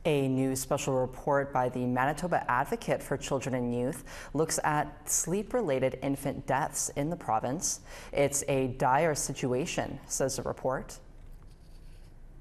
A new special report by the Manitoba Advocate for Children and Youth looks at sleep-related infant deaths in the province. It's a dire situation, says the report.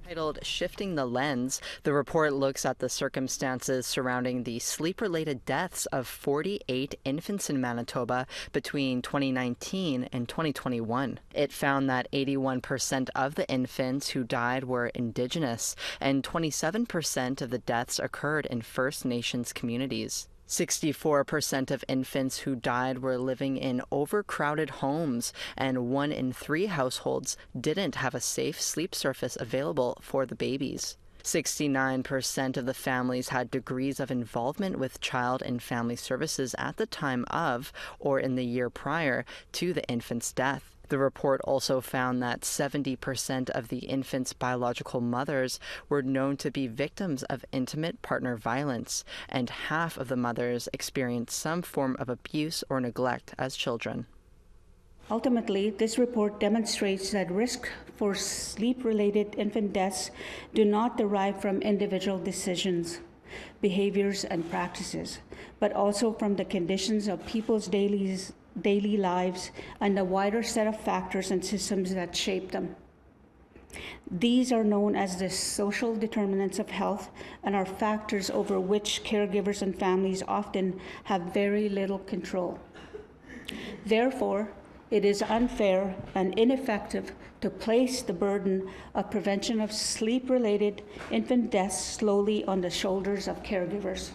Titled Shifting the Lens, the report looks at the circumstances surrounding the sleep-related deaths of 48 infants in Manitoba between 2019 and 2021. It found that 81% of the infants who died were Indigenous, and 27% of the deaths occurred in First Nations communities. 64% of infants who died were living in overcrowded homes, and 1 in 3 households didn't have a safe sleep surface available for the babies. 69% of the families had degrees of involvement with child and family services at the time of or in the year prior to the infant's death. The report also found that 70% of the infant's biological mothers were known to be victims of intimate partner violence, and half of the mothers experienced some form of abuse or neglect as children. Ultimately, this report demonstrates that risk for sleep-related infant deaths do not derive from individual decisions, behaviors, and practices, but also from the conditions of people's daily lives and the wider set of factors and systems that shape them. These are known as the social determinants of health and are factors over which caregivers and families often have very little control. Therefore, it is unfair and ineffective to place the burden of prevention of sleep-related infant deaths solely on the shoulders of caregivers.